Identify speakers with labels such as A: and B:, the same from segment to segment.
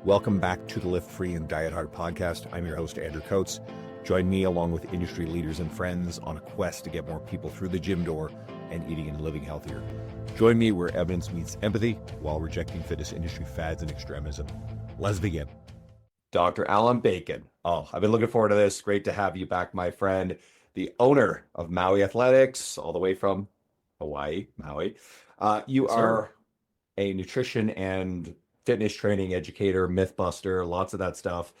A: Welcome back to the Lift Free and Diet Hard podcast. I'm your host, Andrew Coates. Join me along with industry leaders and friends on a quest to get more people through the gym door and eating and living healthier. Join me where evidence meets empathy while rejecting fitness industry fads and extremism. Let's begin. Dr. Allan Bacon. Oh, I've been looking forward to this. Great to have you back, my friend. The owner of Maui Athletics, all the way from Hawaii, Maui. You are a nutrition and fitness training educator, myth buster, lots of that stuff.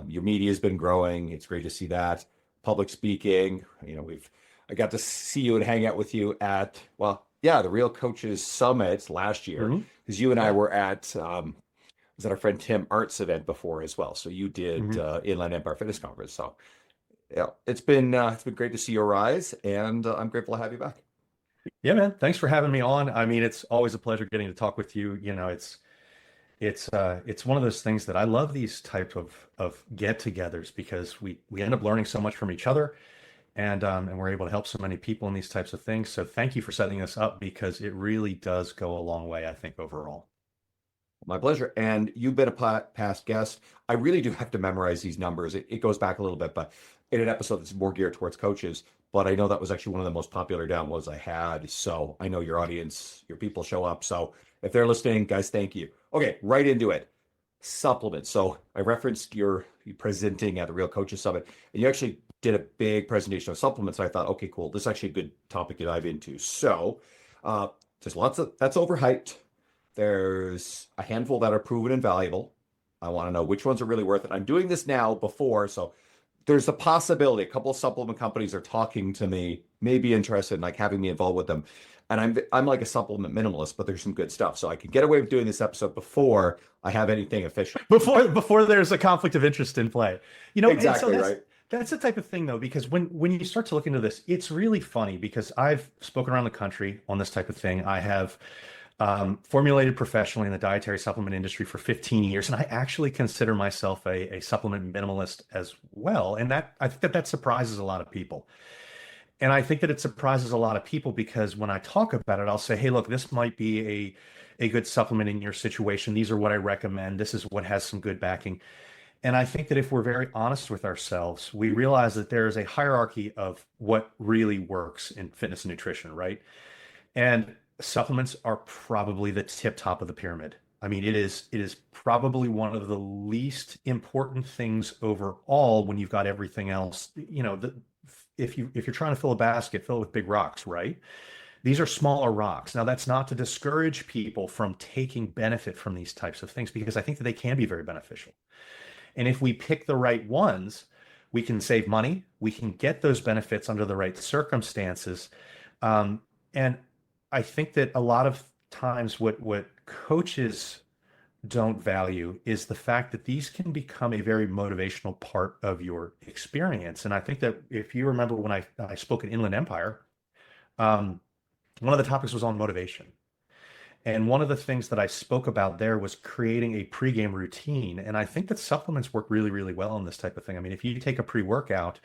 A: Your media has been growing. It's great to see that. Public speaking, I got to see you and hang out with you at, the Real Coaches Summit last year, because you and I were at, was at our friend Tim Art's event before as well. So you did Inland Empire Fitness Conference. So yeah, it's been great to see your rise, and I'm grateful to have you back.
B: Yeah, man. Thanks for having me on. I mean, it's always a pleasure getting to talk with you. It's one of those things that I love, these type of get-togethers, because we end up learning so much from each other, and we're able to help so many people in these types of things. So thank you for setting this up, because it really does go a long way, I think, overall.
A: My pleasure. And you've been a past guest. I really do have to memorize these numbers. It goes back a little bit, but in an episode that's more geared towards coaches. But I know that was actually one of the most popular downloads I had. So I know your audience, your people show up. So if they're listening, guys, thank you. Okay, right into it. Supplements. So I referenced you presenting at the Real Coaches Summit, and you actually did a big presentation of supplements. I thought, okay, cool. This is actually a good topic to dive into. So there's lots of, that's overhyped. There's a handful that are proven and valuable. I want to know which ones are really worth it. I'm doing this now before, so there's a possibility a couple of supplement companies are talking to me, may be interested in like having me involved with them. And I'm like a supplement minimalist, but there's some good stuff. So I can get away with doing this episode before I have anything official.
B: Before there's a conflict of interest in play.
A: Exactly, right.
B: That's the type of thing, though, because when you start to look into this, it's really funny, because I've spoken around the country on this type of thing. I have formulated professionally in the dietary supplement industry for 15 years, and I actually consider myself a supplement minimalist as well. And I think that surprises a lot of people. And I think that it surprises a lot of people because when I talk about it, I'll say, hey, look, this might be a good supplement in your situation. These are what I recommend. This is what has some good backing. And I think that if we're very honest with ourselves, we realize that there is a hierarchy of what really works in fitness and nutrition, right? And supplements are probably the tip top of the pyramid. I mean, it is probably one of the least important things overall when you've got everything else. If you're trying to fill a basket, fill it with big rocks, right? These are smaller rocks. Now, that's not to discourage people from taking benefit from these types of things, because I think that they can be very beneficial. And if we pick the right ones, we can save money. We can get those benefits under the right circumstances. And I think that a lot of times what coaches don't value is the fact that these can become a very motivational part of your experience. And I think that if you remember when I spoke at Inland Empire, one of the topics was on motivation. And one of the things that I spoke about there was creating a pregame routine. And I think that supplements work really, really well on this type of thing. I mean, if you take a pre-workout,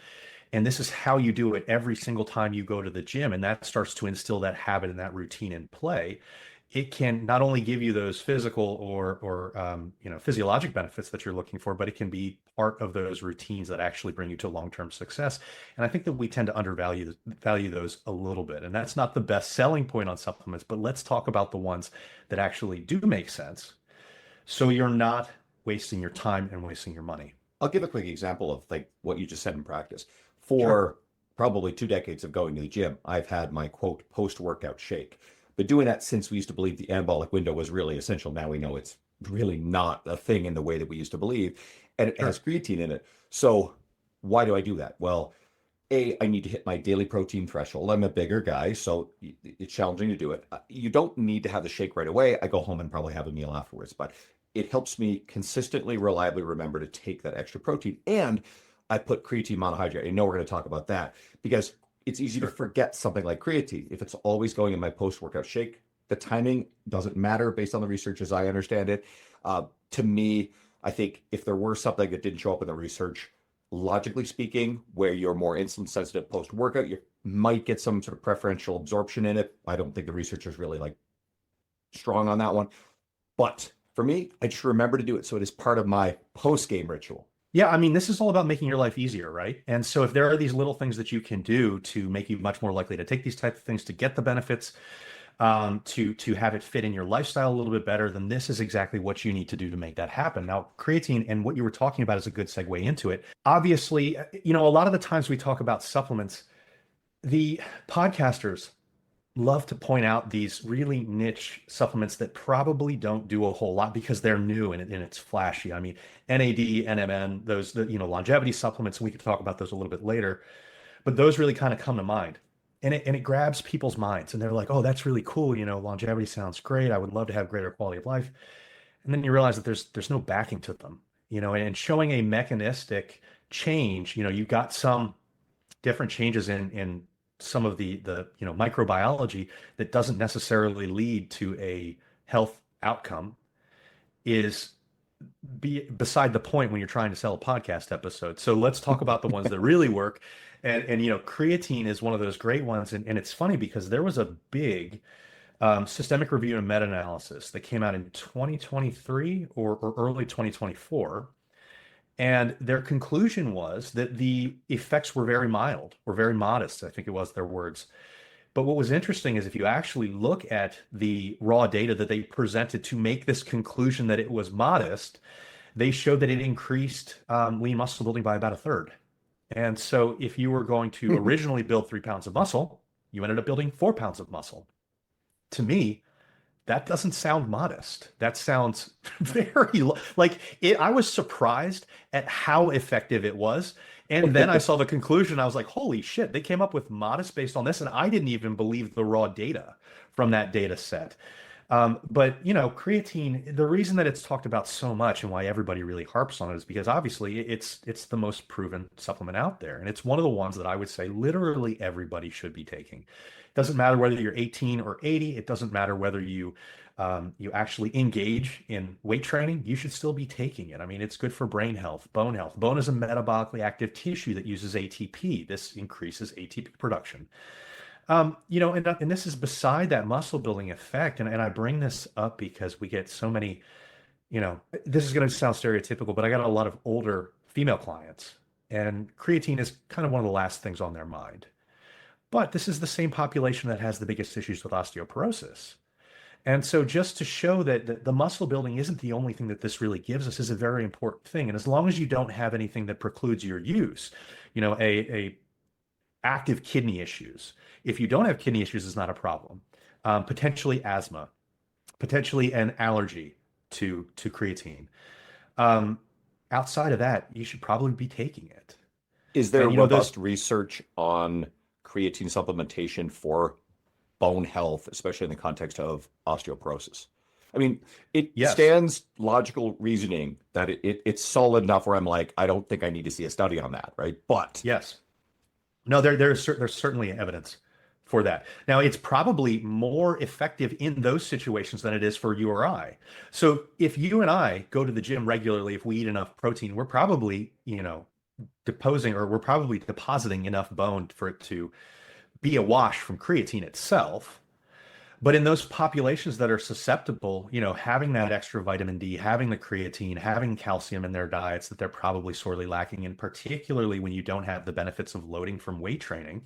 B: and this is how you do it every single time you go to the gym, and that starts to instill that habit and that routine in play, it can not only give you those physical or physiologic benefits that you're looking for, but it can be part of those routines that actually bring you to long-term success. And I think that we tend to value those a little bit. And that's not the best selling point on supplements, but let's talk about the ones that actually do make sense, so you're not wasting your time and wasting your money.
A: I'll give a quick example of like what you just said in practice. For probably 2 decades of going to the gym, I've had my quote post-workout shake. But doing that since we used to believe the anabolic window was really essential. Now we know it's really not a thing in the way that we used to believe. And it has creatine in it. So why do I do that? Well, I need to hit my daily protein threshold. I'm a bigger guy, so it's challenging to do it. You don't need to have the shake right away. I go home and probably have a meal afterwards. But it helps me consistently, reliably remember to take that extra protein. And I put creatine monohydrate. I know we're going to talk about that, because it's easy to forget something like creatine. If it's always going in my post-workout shake, the timing doesn't matter based on the research as I understand it. To me, I think if there were something that didn't show up in the research, logically speaking, where you're more insulin sensitive post-workout, you might get some sort of preferential absorption in it. I don't think the research is really like strong on that one. But For me, I just remember to do it. So it is part of my post-game ritual.
B: Yeah, I mean, this is all about making your life easier, right? And so if there are these little things that you can do to make you much more likely to take these type of things to get the benefits, to have it fit in your lifestyle a little bit better, then this is exactly what you need to do to make that happen. Now, creatine and what you were talking about is a good segue into it. Obviously, a lot of the times we talk about supplements, the podcasters love to point out these really niche supplements that probably don't do a whole lot because they're new and it's flashy. I mean, NAD, NMN, those, longevity supplements, and we could talk about those a little bit later, but those really kind of come to mind. And it grabs people's minds and they're like, oh, that's really cool. Longevity sounds great. I would love to have greater quality of life. And then you realize that there's no backing to them, and showing a mechanistic change, you've got some different changes in some of the microbiology that doesn't necessarily lead to a health outcome is beside the point when you're trying to sell a podcast episode. So let's talk about the ones that really work. And creatine is one of those great ones. And it's funny because there was a big systemic review and meta-analysis that came out in 2023 or early 2024. And their conclusion was that the effects were very mild or very modest, I think it was their words. But what was interesting is if you actually look at the raw data that they presented to make this conclusion that it was modest, they showed that it increased lean muscle building by about a third. And so if you were going to originally build 3 pounds of muscle, you ended up building 4 pounds of muscle. To me, that doesn't sound modest. That sounds very I was surprised at how effective it was. And then I saw the conclusion. I was like, holy shit, they came up with modest based on this. And I didn't even believe the raw data from that data set. But creatine, the reason that it's talked about so much and why everybody really harps on it is because obviously it's the most proven supplement out there. And it's one of the ones that I would say literally everybody should be taking. It doesn't matter whether you're 18 or 80. It doesn't matter whether you actually engage in weight training. You should still be taking it. I mean, it's good for brain health, bone health. Bone is a metabolically active tissue that uses ATP. This increases ATP production. And this is beside that muscle building effect. And I bring this up because we get so many, this is going to sound stereotypical, but I got a lot of older female clients and creatine is kind of one of the last things on their mind. But this is the same population that has the biggest issues with osteoporosis. And so just to show that the muscle building isn't the only thing that this really gives us is a very important thing. And as long as you don't have anything that precludes your use, a active kidney issues. If you don't have kidney issues, it's not a problem. Potentially asthma, potentially an allergy to creatine. Outside of that, you should probably be taking it.
A: Is there robust research on creatine supplementation for bone health, especially in the context of osteoporosis? I mean, it stands logical reasoning that it's solid enough where I'm like, I don't think I need to see a study on that, right? But
B: yes. No, there's certainly evidence for that. Now, it's probably more effective in those situations than it is for you or I. So if you and I go to the gym regularly, if we eat enough protein, we're probably, we're probably depositing enough bone for it to be a wash from creatine itself. But in those populations that are susceptible, having that extra vitamin D, having the creatine, having calcium in their diets that they're probably sorely lacking, and particularly when you don't have the benefits of loading from weight training,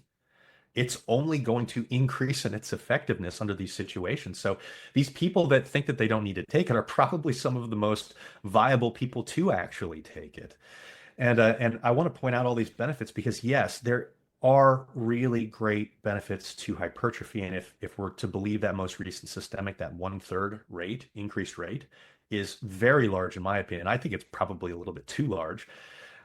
B: it's only going to increase in its effectiveness under these situations. So these people that think that they don't need to take it are probably some of the most viable people to actually take it. And I want to point out all these benefits because yes, there are really great benefits to hypertrophy. And if we're to believe that most recent systemic, that 1/3 rate, increased rate, is very large in my opinion. I think it's probably a little bit too large,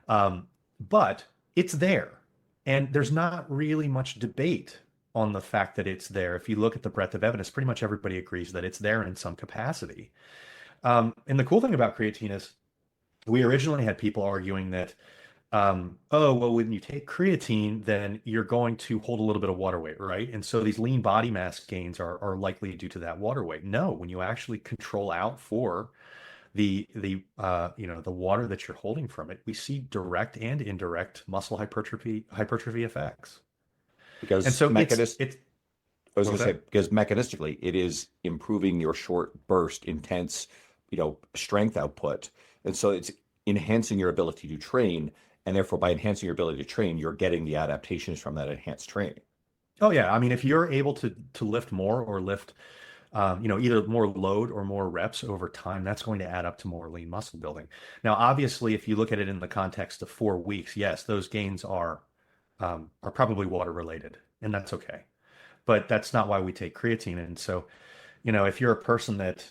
B: but it's there. And there's not really much debate on the fact that it's there. If you look at the breadth of evidence, pretty much everybody agrees that it's there in some capacity. And the cool thing about creatine is we originally had people arguing that when you take creatine, then you're going to hold a little bit of water weight, right? And so these lean body mass gains are likely due to that water weight. No, when you actually control out for the water that you're holding from it, we see direct and indirect muscle hypertrophy effects.
A: Because
B: and so
A: because mechanistically, it is improving your short burst, intense strength output. And so it's enhancing your ability to train. And therefore, by enhancing your ability to train, you're getting the adaptations from that enhanced training.
B: Oh yeah, I mean, if you're able to lift more or lift, either more load or more reps over time, that's going to add up to more lean muscle building. Now, obviously, if you look at it in the context of 4 weeks, yes, those gains are probably water related, and that's okay. But that's not why we take creatine. And so, if you're a person that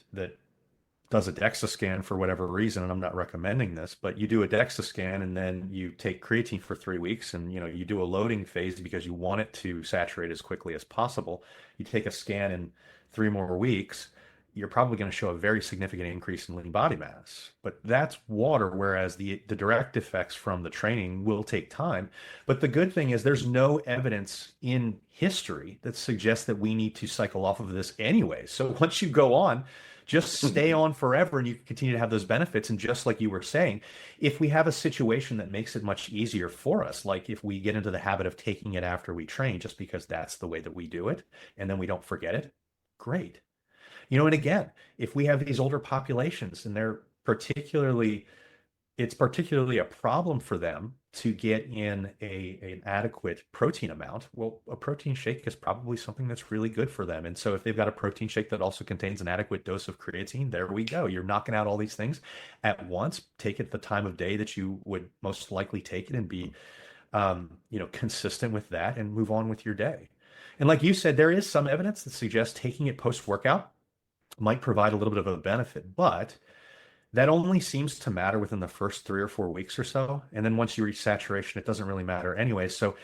B: does a DEXA scan for whatever reason, and I'm not recommending this, but you do a DEXA scan and then you take creatine for 3 weeks and you do a loading phase because you want it to saturate as quickly as possible. You take a scan in 3 more weeks, you're probably going to show a very significant increase in lean body mass. But that's water, whereas the direct effects from the training will take time. But the good thing is there's no evidence in history that suggests that we need to cycle off of this anyway. So once you go on, just stay on forever and you can continue to have those benefits. And just like you were saying, if we have a situation that makes it much easier for us, like if we get into the habit of taking it after we train, just because that's the way that we do it, and then we don't forget it, great. And again, if we have these older populations and it's particularly a problem for them to get in an adequate protein amount, well, a protein shake is probably something that's really good for them. And so if they've got a protein shake that also contains an adequate dose of creatine, there we go. You're knocking out all these things at once. Take it the time of day that you would most likely take it and be, consistent with that and move on with your day. And like you said, there is some evidence that suggests taking it post-workout might provide a little bit of a benefit, but that only seems to matter within the first 3 or 4 weeks or so. And then once you reach saturation, it doesn't really matter anyway. So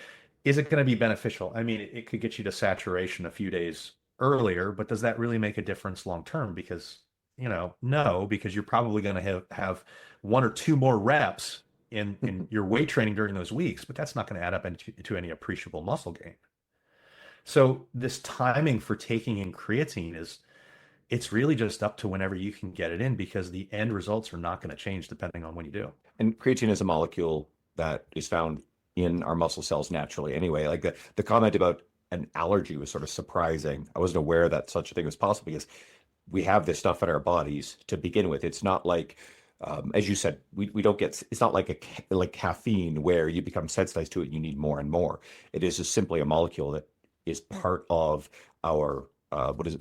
B: is it going to be beneficial? I mean, it could get you to saturation a few days earlier, but does that really make a difference long term? Because, no, because you're probably going to have 1 or 2 more reps in your weight training during those weeks, but that's not going to add up into any appreciable muscle gain. So this timing for taking in creatine it's really just up to whenever you can get it in, because the end results are not going to change depending on when you do.
A: And creatine is a molecule that is found in our muscle cells naturally anyway. Like the comment about an allergy was sort of surprising. I wasn't aware that such a thing was possible because we have this stuff in our bodies to begin with. It's not like, as you said, we don't get, it's not like caffeine where you become sensitized to it and you need more and more. It is just simply a molecule that is part of our what is it?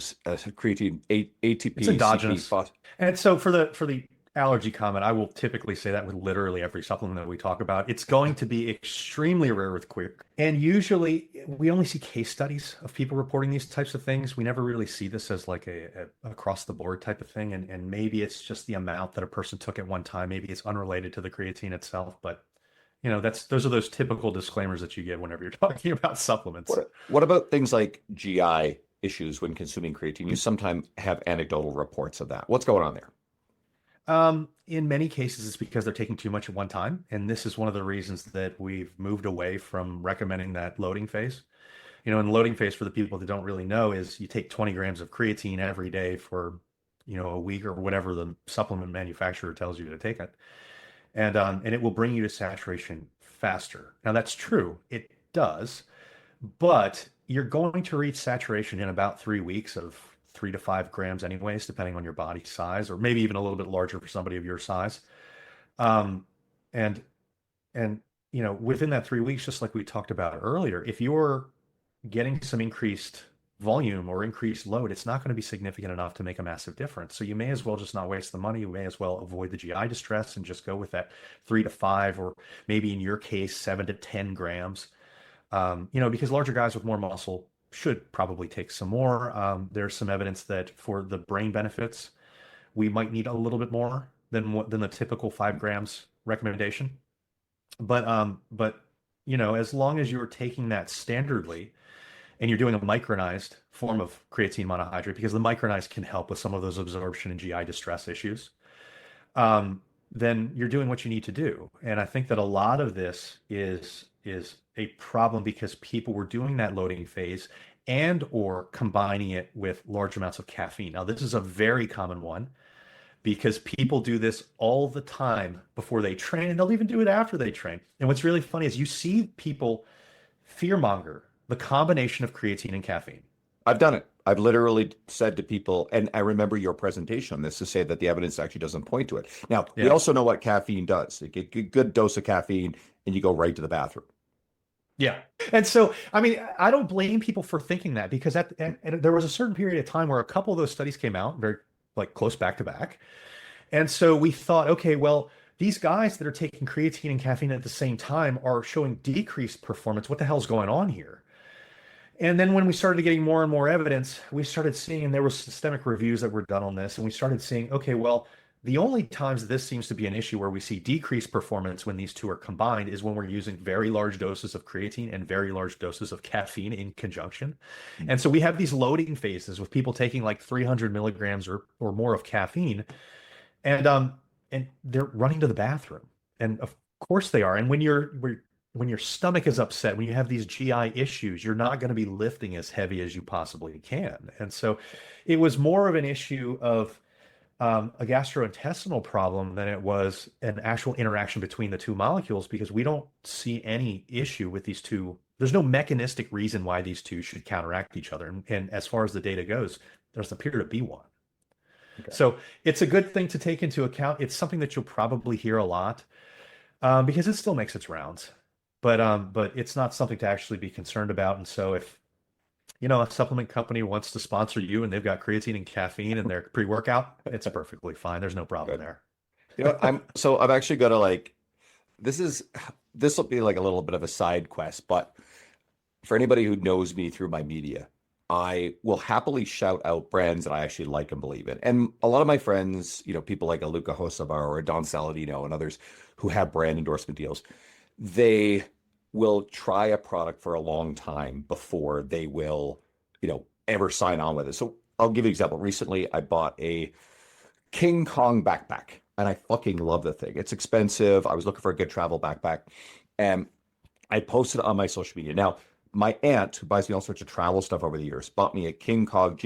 A: Creatine, ATP,
B: It's endogenous.
A: CP,
B: And so for the allergy comment, I will typically say that with literally every supplement that we talk about. It's going to be extremely rare with quick. And usually we only see case studies of people reporting these types of things. We never really see this as like a across the board type of thing. And maybe it's just the amount that a person took at one time. Maybe it's unrelated to the creatine itself, but those are those typical disclaimers that you give whenever you're talking about supplements.
A: What about things like GI issues when consuming creatine? You sometimes have anecdotal reports of that. What's going on there?
B: In many cases, it's because they're taking too much at one time. And this is one of the reasons that we've moved away from recommending that loading phase. And the loading phase, for the people that don't really know, is you take 20 grams of creatine every day for, a week or whatever the supplement manufacturer tells you to take it. And it will bring you to saturation faster. Now that's true. It does, but you're going to reach saturation in about 3 weeks of 3 to 5 grams anyways, depending on your body size, or maybe even a little bit larger for somebody of your size. And within that 3 weeks, just like we talked about earlier, if you're getting some increased volume or increased load, it's not going to be significant enough to make a massive difference. So you may as well just not waste the money. You may as well avoid the GI distress and just go with that 3 to 5, or maybe in your case, 7 to 10 grams. Because larger guys with more muscle should probably take some more. There's some evidence that for the brain benefits, we might need a little bit more than the typical 5 grams recommendation. But as long as you're taking that standardly and you're doing a micronized form of creatine monohydrate, because the micronized can help with some of those absorption and GI distress issues, then you're doing what you need to do. And I think that a lot of this is a problem because people were doing that loading phase and or combining it with large amounts of caffeine. Now, this is a very common one because people do this all the time before they train, and they'll even do it after they train. And what's really funny is you see people fearmonger the combination of creatine and caffeine.
A: I've done it. I've literally said to people, and I remember your presentation on this to say that the evidence actually doesn't point to it. Now, we
B: Yeah.
A: also know what caffeine does. You get a good dose of caffeine and you go right to the bathroom.
B: Yeah. And so, I mean, I don't blame people for thinking that because and there was a certain period of time where a couple of those studies came out very like close back to back. And so we thought, okay, well, these guys that are taking creatine and caffeine at the same time are showing decreased performance. What the hell's going on here? And then when we started getting more and more evidence, we started seeing, and there was systemic reviews that were done on this, and we started seeing, okay, well, the only times this seems to be an issue where we see decreased performance when these two are combined is when we're using very large doses of creatine and very large doses of caffeine in conjunction. And so we have these loading phases with people taking like 300 milligrams or more of caffeine, and they're running to the bathroom. And of course they are. And when your stomach is upset, when you have these GI issues, you're not going to be lifting as heavy as you possibly can. And so it was more of an issue of a gastrointestinal problem than it was an actual interaction between the two molecules because we don't see any issue with these two. There's no mechanistic reason why these two should counteract each other. And as far as the data goes, there doesn't appear to be one. Okay. So it's a good thing to take into account. It's something that you'll probably hear a lot because it still makes its rounds. But it's not something to actually be concerned about. And so if a supplement company wants to sponsor you and they've got creatine and caffeine in their pre-workout, it's perfectly fine. There's no problem there.
A: I'm actually gonna this will be like a little bit of a side quest, but for anybody who knows me through my media, I will happily shout out brands that I actually like and believe in. And a lot of my friends, people like a Luca Hosavar or a Don Saladino and others who have brand endorsement deals, they will try a product for a long time before they will, ever sign on with it. So I'll give you an example. Recently, I bought a King Kong backpack and I fucking love the thing. It's expensive. I was looking for a good travel backpack and I posted it on my social media. Now, my aunt, who buys me all sorts of travel stuff over the years, bought me a King Kong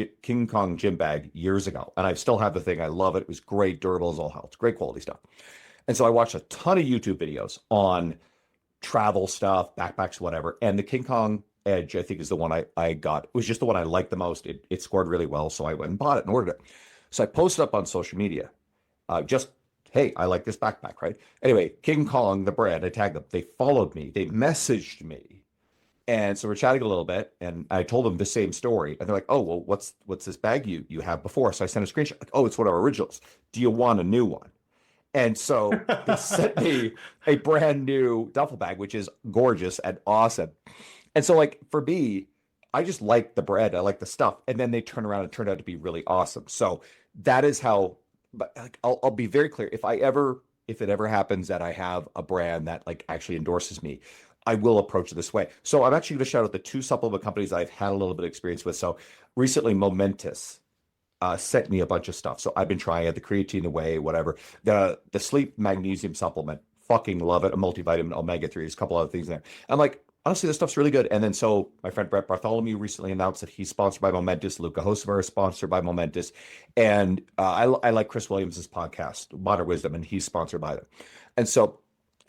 A: gym bag years ago. And I still have the thing. I love it. It was great, durable as all hell. It's great quality stuff. And so I watched a ton of YouTube videos on travel stuff, backpacks, whatever. And the King Kong Edge, I think, is the one I got. It was just the one I liked the most. It scored really well. So I went and bought it and ordered it. So I posted up on social media, hey, I like this backpack, right? Anyway, King Kong, the brand, I tagged them. They followed me. They messaged me. And so we're chatting a little bit. And I told them the same story. And they're like, oh, well, what's this bag you have before? So I sent a screenshot. Like, oh, it's one of our originals. Do you want a new one? And so they sent me a brand new duffel bag, which is gorgeous and awesome. And so for me, I just like the bread. I like the stuff. And then they turn around and turned out to be really awesome. So that is how, but I'll be very clear. If it ever happens that I have a brand that actually endorses me, I will approach it this way. So I'm actually going to shout out the two supplement companies I've had a little bit of experience with. So recently, Momentous sent me a bunch of stuff. So I've been trying it, the creatine away, whatever. The sleep magnesium supplement, fucking love it. A multivitamin, omega-3s, a couple other things there. I'm like, honestly, this stuff's really good. And then so my friend Brett Bartholomew recently announced that he's sponsored by Momentous. Luca Hosavar is sponsored by Momentous. And I like Chris Williams' podcast, Modern Wisdom, and he's sponsored by them. And so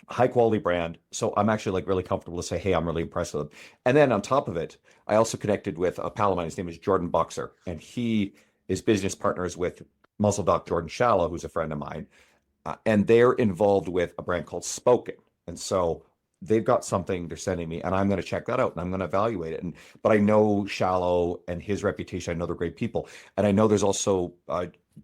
A: high quality brand. So I'm actually really comfortable to say, hey, I'm really impressed with them. And then on top of it, I also connected with a pal of mine. His name is Jordan Boxer, and he is business partners with Muscle Doc Jordan Shallow, who's a friend of mine. And they're involved with a brand called Spoken. And so they've got something they're sending me, and I'm going to check that out and I'm going to evaluate it. But I know Shallow and his reputation. I know they're great people. And I know there's also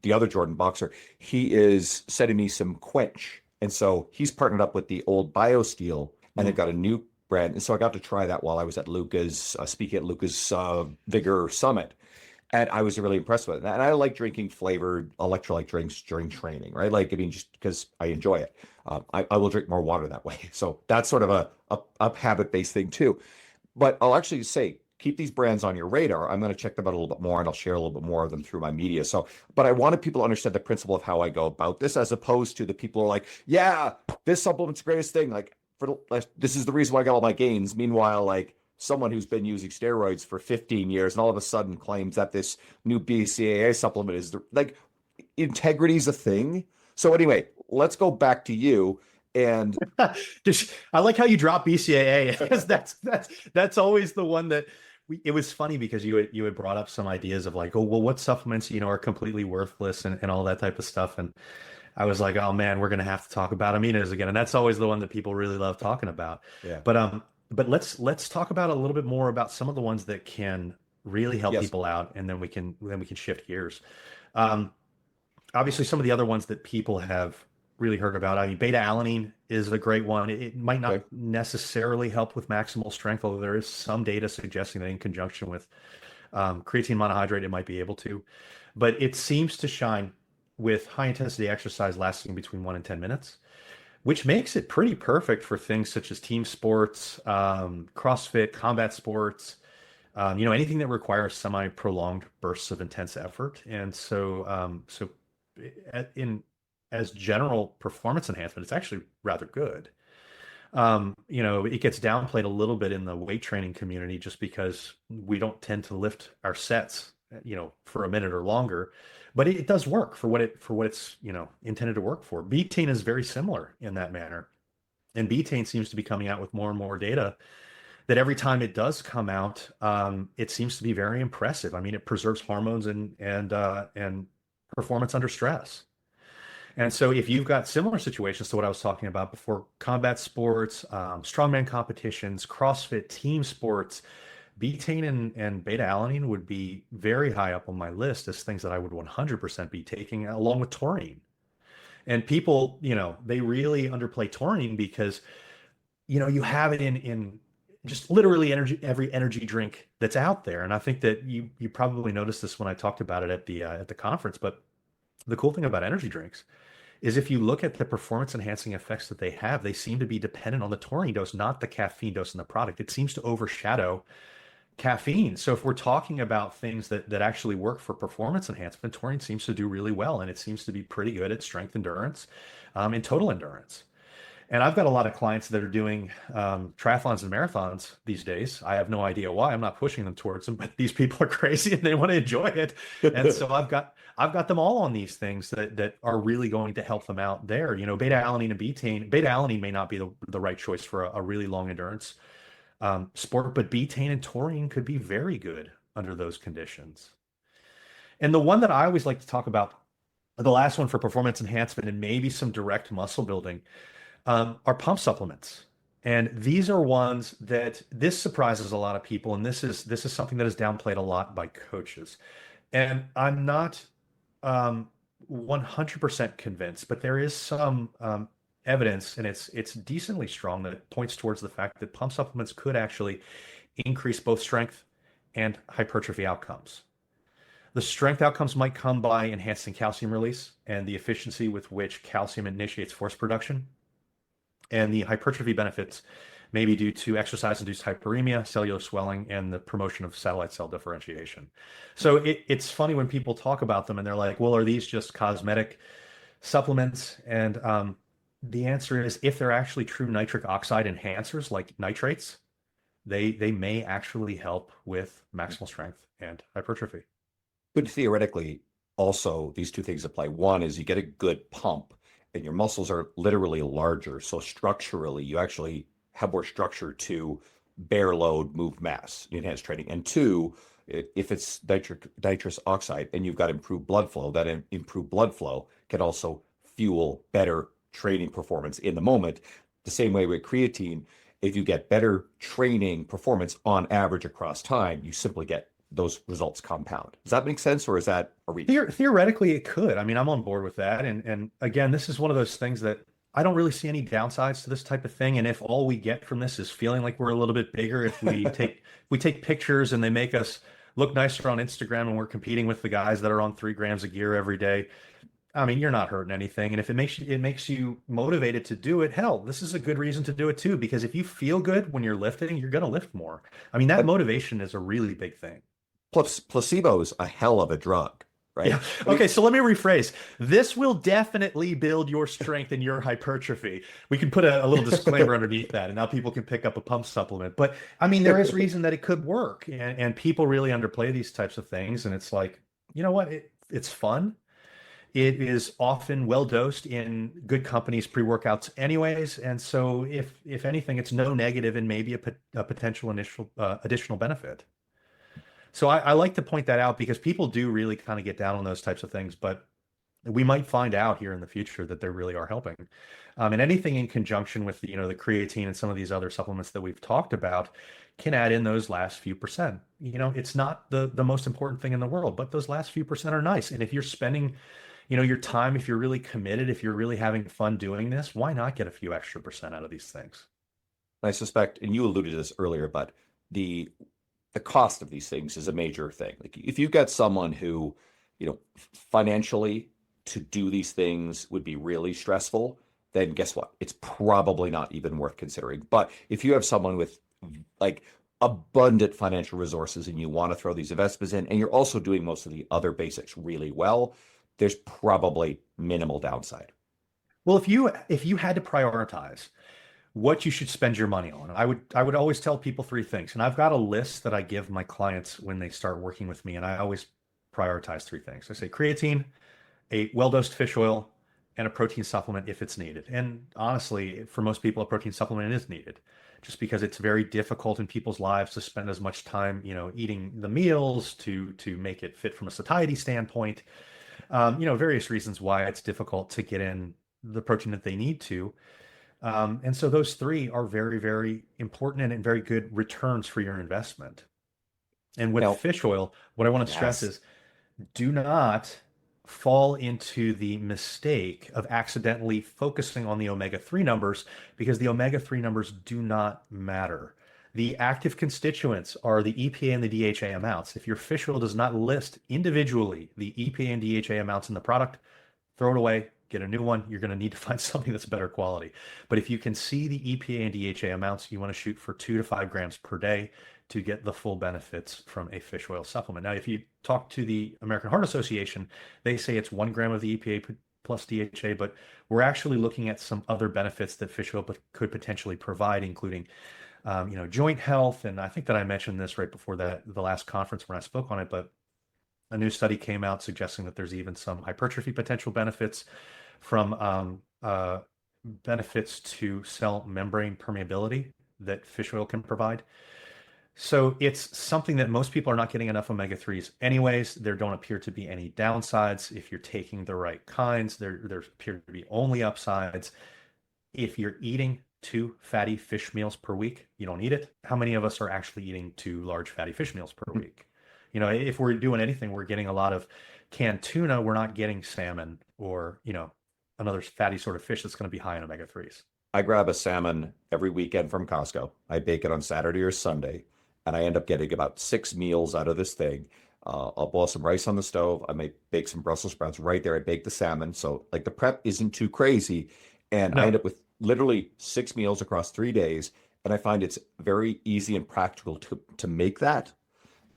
A: the other Jordan Boxer. He is sending me some Quench. And so he's partnered up with the old BioSteel, and they've got a new brand. And so I got to try that while I was at Luca's, speaking at Luca's Vigor Summit. And I was really impressed with it. And I like drinking flavored electrolyte drinks during training, right? Just because I enjoy it. I will drink more water that way. So that's sort of a habit-based thing too. But I'll actually say, keep these brands on your radar. I'm going to check them out a little bit more, and I'll share a little bit more of them through my media. So, but I wanted people to understand the principle of how I go about this, as opposed to the people who are like, yeah, this supplement's the greatest thing. This is the reason why I got all my gains. Meanwhile, someone who's been using steroids for 15 years and all of a sudden claims that this new BCAA supplement is integrity is a thing. So anyway, let's go back to you. And
B: I like how you drop BCAA because that's always the one that it was funny because you had brought up some ideas of like, oh, well, what supplements, are completely worthless and all that type of stuff. And I was like, oh man, we're gonna have to talk about aminos again. And that's always the one that people really love talking about.
A: Yeah.
B: But let's talk about a little bit more about some of the ones that can really help
A: Yes.
B: people out, and then we can shift gears. Um, Obviously some of the other ones that people have really heard about. I mean, beta-alanine is a great one. It might
A: Okay.
B: not necessarily help with maximal strength, although there is some data suggesting that in conjunction with creatine monohydrate, it might be able to. But it seems to shine with high intensity exercise lasting between 1 and 10 minutes, which makes it pretty perfect for things such as team sports, CrossFit, combat sports, anything that requires semi-prolonged bursts of intense effort. And so in as general performance enhancement, it's actually rather good. It gets downplayed a little bit in the weight training community just because we don't tend to lift our sets, for a minute or longer, but it does work for what it's, intended to work for. Betaine is very similar in that manner. And betaine seems to be coming out with more and more data that every time it does come out, it seems to be very impressive. I mean, it preserves hormones and performance under stress. And so, if you've got similar situations to what I was talking about before, combat sports, strongman competitions, CrossFit, team sports, betaine and beta-alanine would be very high up on my list as things that I would 100% be taking, along with taurine. And people, they really underplay taurine because you have it in just literally every energy drink that's out there. And I think that you probably noticed this when I talked about it at the conference. But the cool thing about energy drinks is if you look at the performance enhancing effects that they have, they seem to be dependent on the taurine dose, not the caffeine dose in the product. It seems to overshadow caffeine. So if we're talking about things that actually work for performance enhancement, taurine seems to do really well, and it seems to be pretty good at strength endurance, and total endurance. And I've got a lot of clients that are doing triathlons and marathons these days. I have no idea why. I'm not pushing them towards them, but these people are crazy and they want to enjoy it. And so I've got them all on these things that are really going to help them out there. Beta-alanine and betaine. Beta-alanine may not be the right choice for a really long endurance sport, but betaine and taurine could be very good under those conditions. And the one that I always like to talk about, the last one for performance enhancement and maybe some direct muscle building, are pump supplements. And these are ones that this surprises a lot of people. And this is something that is downplayed a lot by coaches. And I'm not 100% convinced, but there is some evidence, and it's decently strong, that points towards the fact that pump supplements could actually increase both strength and hypertrophy outcomes. The strength outcomes might come by enhancing calcium release and the efficiency with which calcium initiates force production. And the hypertrophy benefits may be due to exercise-induced hyperemia, cellular swelling, and the promotion of satellite cell differentiation. So it's funny when people talk about them and they're like, well, are these just cosmetic supplements? And the answer is, if they're actually true nitric oxide enhancers like nitrates, they may actually help with maximal strength and hypertrophy.
A: But theoretically, also, these two things apply. One is you get a good pump and your muscles are literally larger. So structurally, you actually have more structure to bear load, move mass, enhanced training. And two, if it's nitrous oxide and you've got improved blood flow, that improved blood flow can also fuel better training performance in the moment. The same way with creatine, if you get better training performance on average across time, you simply get those results compound. Does that make sense, or is that a reach?
B: Theoretically, it could. I mean, I'm on board with that. And again, this is one of those things that I don't really see any downsides to this type of thing. And if all we get from this is feeling like we're a little bit bigger, if we take pictures and they make us look nicer on Instagram and we're competing with the guys that are on 3 grams of gear every day, I mean, you're not hurting anything. And if it makes you motivated to do it, hell, this is a good reason to do it too. Because if you feel good when you're lifting, you're going to lift more. I mean, that motivation is a really big thing.
A: Plus, placebo is a hell of a drug, right?
B: Yeah. Okay, so let me rephrase. This will definitely build your strength and your hypertrophy. We can put a little disclaimer underneath that, and now people can pick up a pump supplement. But I mean, there is reason that it could work, and people really underplay these types of things. And it's like, you know what? It's fun. It is often well dosed in good companies' pre-workouts, anyways. And so, if anything, it's no negative and maybe a potential initial additional benefit. So I like to point that out because people do really kind of get down on those types of things, but we might find out here in the future that they really are helping. And anything in conjunction with the creatine and some of these other supplements that we've talked about can add in those last few percent. It's not the most important thing in the world, but those last few percent are nice. And if you're spending, your time, if you're really committed, if you're really having fun doing this, why not get a few extra percent out of these things?
A: I suspect, and you alluded to this earlier, but the the cost of these things is a major thing. Like if you've got someone who, financially to do these things would be really stressful, then guess what? It's probably not even worth considering. But if you have someone with like abundant financial resources and you want to throw these investments in, and you're also doing most of the other basics really well, there's probably minimal downside.
B: Well, if you had to prioritize what you should spend your money on, I would always tell people three things. And I've got a list that I give my clients when they start working with me, and I always prioritize three things. I say creatine, a well-dosed fish oil, and a protein supplement if it's needed. And honestly, for most people, a protein supplement is needed just because it's very difficult in people's lives to spend as much time, eating the meals to make it fit from a satiety standpoint. Various reasons why it's difficult to get in the protein that they need to. And so those three are very, very important and very good returns for your investment. And with
A: Now,
B: fish oil, what I want to stress
A: yes.
B: is do not fall into the mistake of accidentally focusing on the omega-3 numbers because the omega-3 numbers do not matter. The active constituents are the EPA and the DHA amounts. If your fish oil does not list individually the EPA and DHA amounts in the product, throw it away, get a new one. You're going to need to find something that's better quality. But if you can see the EPA and DHA amounts, you want to shoot for 2 to 5 grams per day to get the full benefits from a fish oil supplement. Now, if you talk to the American Heart Association, they say it's 1 gram of the EPA plus DHA, but we're actually looking at some other benefits that fish oil could potentially provide, including joint health. And I think that I mentioned this right before the last conference when I spoke on it, but a new study came out suggesting that there's even some hypertrophy potential benefits from benefits to cell membrane permeability that fish oil can provide. So it's something that most people are not getting enough omega-3s anyways. There don't appear to be any downsides. If you're taking the right kinds, there appear to be only upsides. If you're eating 2 fatty fish meals per week, you don't need it. How many of us are actually eating 2 large fatty fish meals per week? If we're doing anything, we're getting a lot of canned tuna. We're not getting salmon or, another fatty sort of fish that's going to be high in omega-3s.
A: I grab a salmon every weekend from Costco. I bake it on Saturday or Sunday, and I end up getting about 6 meals out of this thing. I'll boil some rice on the stove. I may bake some Brussels sprouts right there. I bake the salmon. So like the prep isn't too crazy. And I end
B: No,
A: up with literally 6 meals across 3 days. And I find it's very easy and practical to make that.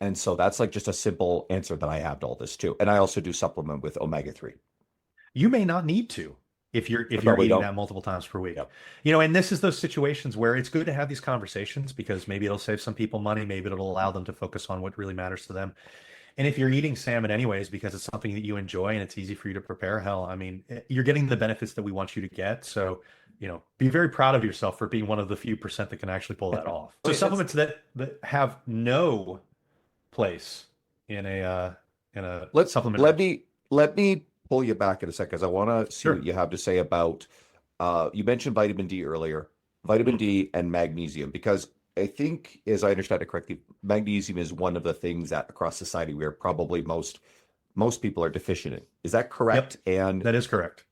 A: And so that's like just a simple answer that I have to all this too. And I also do supplement with omega-3.
B: you may not need to if you're
A: I
B: if you're
A: probably
B: eating
A: don't.
B: that multiple times per week.
A: Yep.
B: And this is those situations where it's good to have these conversations because maybe it'll save some people money, maybe it'll allow them to focus on what really matters to them. And if you're eating salmon anyways because it's something that you enjoy and it's easy for you to prepare, hell, I mean, you're getting the benefits that we want you to get. So, be very proud of yourself for being one of the few percent that can actually pull that off. So
A: Wait, that's
B: supplements that have no place in a
A: let
B: supplement.
A: let me pull you back in a second because I want to see what
B: Sure.
A: you have to say about you mentioned vitamin D earlier, vitamin D and magnesium, because I think, as I understand it correctly, magnesium is one of the things that across society where probably most people are deficient in. Is that
B: Yep,
A: correct? And
B: that is correct.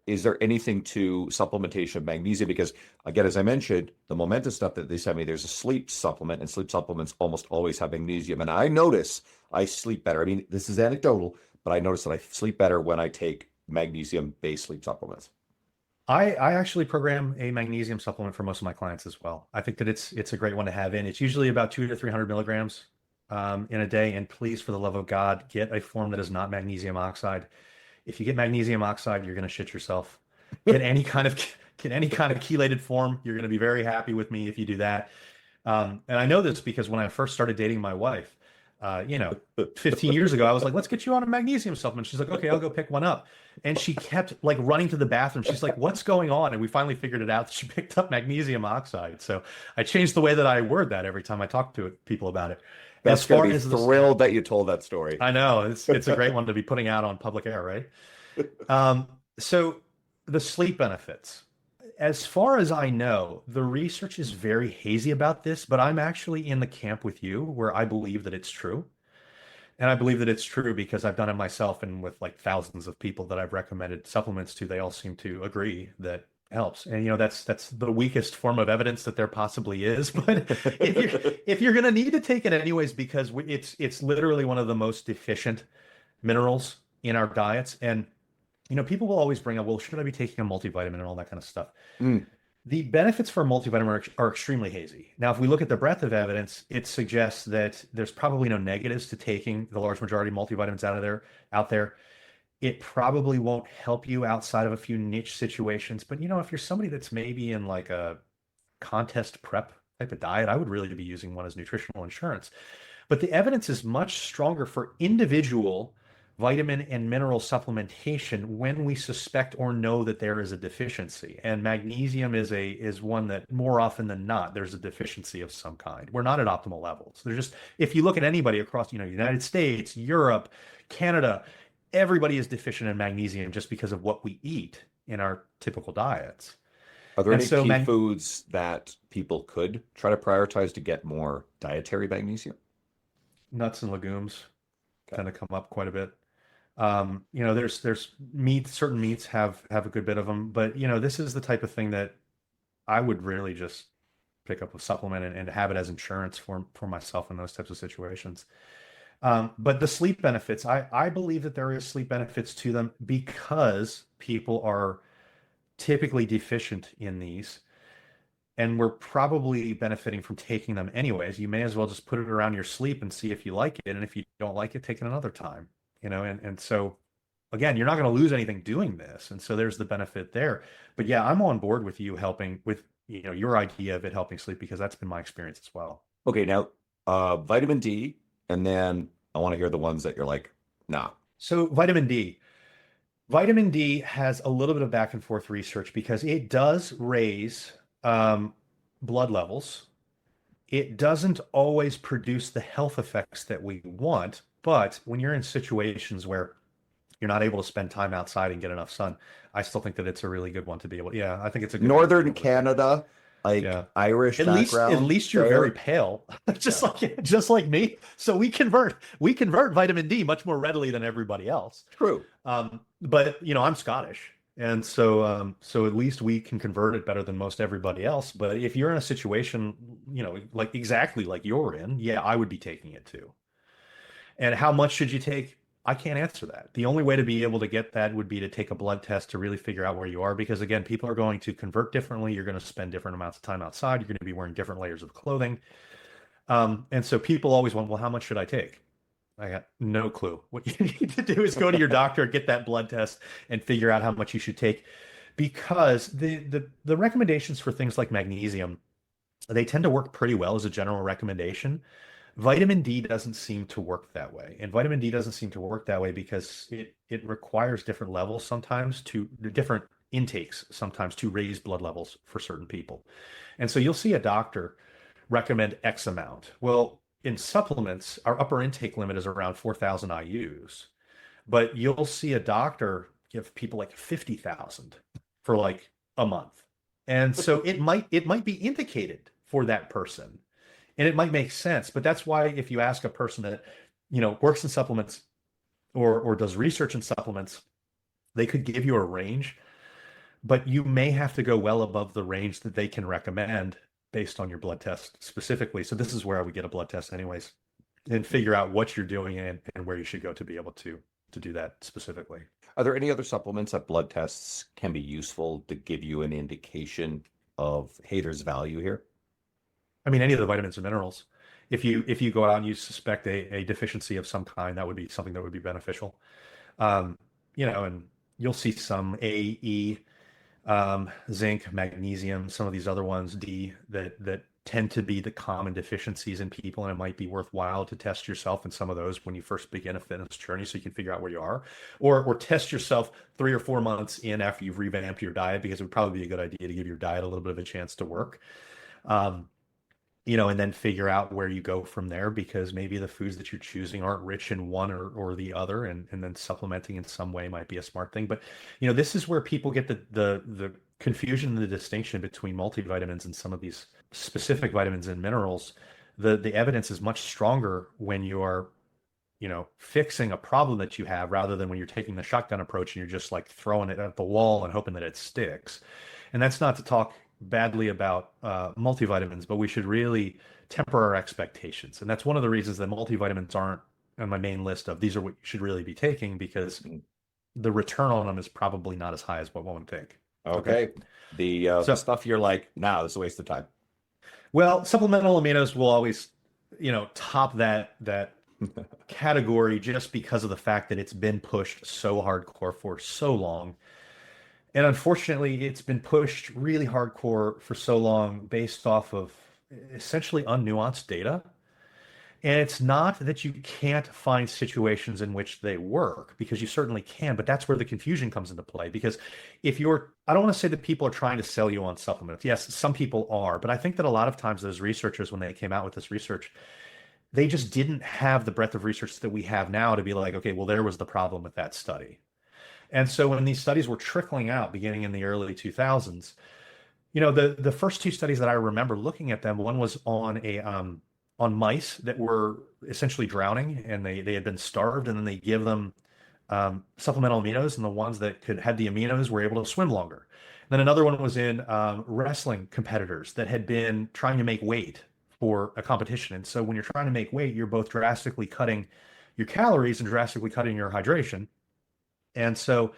A: is there anything to supplementation of magnesium? Because again, as I mentioned, the Momenta stuff that they sent me, there's a sleep supplement, and sleep supplements almost always have magnesium. And I notice I sleep better. I mean, this is anecdotal, but I notice that I sleep better when I take magnesium-based sleep supplements.
B: I actually program a magnesium supplement for most of my clients as well. I think that it's a great one to have in. It's usually about 200 to 300 milligrams in a day. And please, for the love of God, get a form that is not magnesium oxide. If you get magnesium oxide, you're going to shit yourself. Get any kind of chelated form. You're going to be very happy with me if you do that. And I know this because when I first started dating my wife, You know, 15 years ago, I was like, let's get you on a magnesium supplement. She's like, okay, I'll go pick one up. And she kept like running to the bathroom. She's like, what's going on? And we finally figured it out. She picked up magnesium oxide. So I changed the way that I word that every time I talk to people about it.
A: That's
B: As far
A: going to be
B: as
A: thrilled that you told that story.
B: I know it's a great one to be putting out on public air, right? So the sleep benefits. As far as I know, the research is very hazy about this, but I'm actually in the camp with you where I believe that it's true. And I believe that it's true because I've done it myself and with like thousands of people that I've recommended supplements to, they all seem to agree that helps. And you know, that's the weakest form of evidence that there possibly is. But if you're going to need to take it anyways, because it's literally one of the most deficient minerals in our diets. And you know, people will always bring up, well, should I be taking a multivitamin and all that kind of stuff?
A: Mm.
B: The benefits for a multivitamin are extremely hazy. Now, if we look at the breadth of evidence, it suggests that there's probably no negatives to taking the large majority of multivitamins out there. It probably won't help you outside of a few niche situations. But you know, if you're somebody that's maybe in like a contest prep type of diet, I would really be using one as nutritional insurance. But the evidence is much stronger for individual vitamin and mineral supplementation when we suspect or know that there is a deficiency. And magnesium is one that more often than not, there's a deficiency of some kind. We're not at optimal levels. They're just, if you look at anybody across, you know, United States, Europe, Canada, everybody is deficient in magnesium just because of what we eat in our typical diets.
A: Are there
B: And
A: any
B: so
A: key foods that people could try to prioritize to get more dietary magnesium?
B: Nuts and legumes tend to come up quite a bit. You know, there's meat, certain meats have a good bit of them, but you know, this is the type of thing that I would really just pick up a supplement and have it as insurance for myself in those types of situations. But the sleep benefits, I believe that there is sleep benefits to them because people are typically deficient in these. And we're probably benefiting from taking them anyways. You may as well just put it around your sleep and see if you like it. And if you don't like it, take it another time, you know? And so again, you're not going to lose anything doing this. And so there's the benefit there. But yeah, I'm on board with you helping with, you know, your idea of it helping sleep, because that's been my experience as well.
A: Okay, now vitamin D, and then I want to hear the ones that you're like, nah.
B: So vitamin D. Vitamin D has a little bit of back and forth research because it does raise blood levels. It doesn't always produce the health effects that we want, but when you're in situations where you're not able to spend time outside and get enough sun, I still think that it's a really good one to be able. Yeah, I think it's a good
A: Northern Canada, like
B: yeah.
A: Irish
B: At
A: background.
B: least you're very pale, just like me. So we convert vitamin D much more readily than everybody else.
A: True.
B: But you know, I'm Scottish. And so, so at least we can convert it better than most everybody else. But if you're in a situation, you know, like exactly like you're in, yeah, I would be taking it too. And how much should you take? I can't answer that. The only way to be able to get that would be to take a blood test to really figure out where you are. Because again, people are going to convert differently. You're going to spend different amounts of time outside. You're going to be wearing different layers of clothing. And so people always want, well, how much should I take? I got no clue. What you need to do is go to your doctor, get that blood test, and figure out how much you should take. Because the recommendations for things like magnesium, they tend to work pretty well as a general recommendation. Vitamin D doesn't seem to work that way. And vitamin D doesn't seem to work that way because it requires different levels sometimes to different intakes sometimes to raise blood levels for certain people. And so you'll see a doctor recommend X amount. Well, in supplements, our upper intake limit is around 4,000 IUs, but you'll see a doctor give people like 50,000 for like a month. And so it might be indicated for that person and it might make sense. But that's why if you ask a person that, you know, works in supplements or does research in supplements, they could give you a range, but you may have to go well above the range that they can recommend based on your blood test specifically. So this is where I would get a blood test anyways and figure out what you're doing and where you should go to be able to do that specifically.
A: Are there any other supplements that blood tests can be useful to give you an indication of, hey, there's value here?
B: I mean, any of the vitamins and minerals. If you go out and you suspect a deficiency of some kind, that would be something that would be beneficial. You know, and you'll see some A, E, zinc, magnesium, some of these other ones, D, that tend to be the common deficiencies in people, and it might be worthwhile to test yourself in some of those when you first begin a fitness journey so you can figure out where you are, or test yourself 3 or 4 months in after you've revamped your diet, because it would probably be a good idea to give your diet a little bit of a chance to work. Um, and then figure out where you go from there, because maybe the foods that you're choosing aren't rich in one or the other, and then supplementing in some way might be a smart thing. But this is where people get the confusion and the distinction between multivitamins and some of these specific vitamins and minerals. The evidence is much stronger when you are fixing a problem that you have, rather than when you're taking the shotgun approach and you're just like throwing it at the wall and hoping that it sticks. And that's not to talk badly about multivitamins, but we should really temper our expectations. And that's one of the reasons that multivitamins aren't on my main list of these are what you should really be taking, because the return on them is probably not as high as what one would think.
A: Okay. The stuff you're like, nah, this is a waste of time.
B: Well, supplemental aminos will always, top that category, just because of the fact that it's been pushed so hardcore for so long. And unfortunately, it's been pushed really hardcore for so long based off of essentially unnuanced data. And it's not that you can't find situations in which they work, because you certainly can, but that's where the confusion comes into play. Because I don't want to say that people are trying to sell you on supplements. Yes, some people are, but I think that a lot of times those researchers, when they came out with this research, they just didn't have the breadth of research that we have now to be like, okay, well, there was the problem with that study. And so when these studies were trickling out beginning in the early 2000s, the first two studies that I remember looking at them, one was on mice that were essentially drowning, and they had been starved, and then they give them supplemental aminos, and the ones that had the aminos were able to swim longer. And then another one was in wrestling competitors that had been trying to make weight for a competition. And so when you're trying to make weight, you're both drastically cutting your calories and drastically cutting your hydration. And so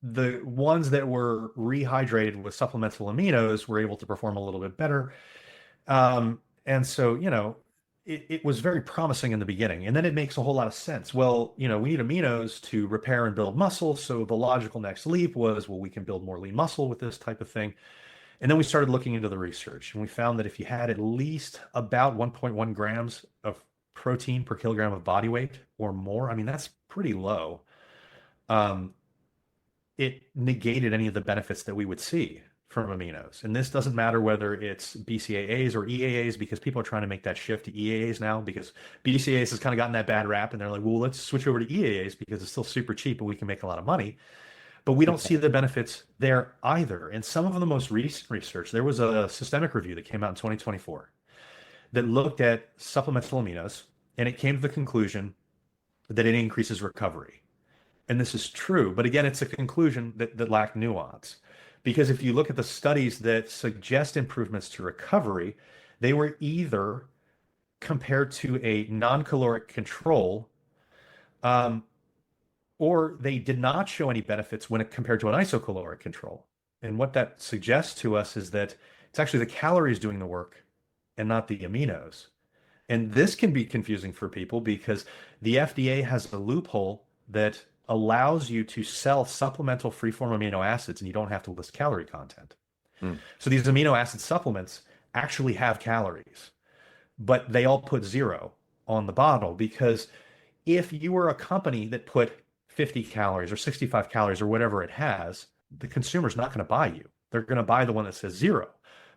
B: the ones that were rehydrated with supplemental aminos were able to perform a little bit better. And so, it was very promising in the beginning. And then it makes a whole lot of sense. Well, we need aminos to repair and build muscle. So the logical next leap was, well, we can build more lean muscle with this type of thing. And then we started looking into the research, and we found that if you had at least about 1.1 grams of protein per kilogram of body weight or more, I mean, that's pretty low. It negated any of the benefits that we would see from aminos. And this doesn't matter whether it's BCAAs or EAAs, because people are trying to make that shift to EAAs now, because BCAAs has kind of gotten that bad rap, and they're like, well, let's switch over to EAAs because it's still super cheap and we can make a lot of money. But we don't see the benefits there either. And some of the most recent research, there was a systemic review that came out in 2024 that looked at supplemental aminos, and it came to the conclusion that it increases recovery. And this is true, but again, it's a conclusion that lacked nuance. Because if you look at the studies that suggest improvements to recovery, they were either compared to a non-caloric control, or they did not show any benefits when compared to an isocaloric control. And what that suggests to us is that it's actually the calories doing the work and not the aminos. And this can be confusing for people, because the FDA has a loophole that allows you to sell supplemental free-form amino acids, and you don't have to list calorie content. So these amino acid supplements actually have calories, but they all put 0 on the bottle, because if you were a company that put 50 calories or 65 calories or whatever it has, the consumer's not going to buy you. They're going to buy the one that says 0.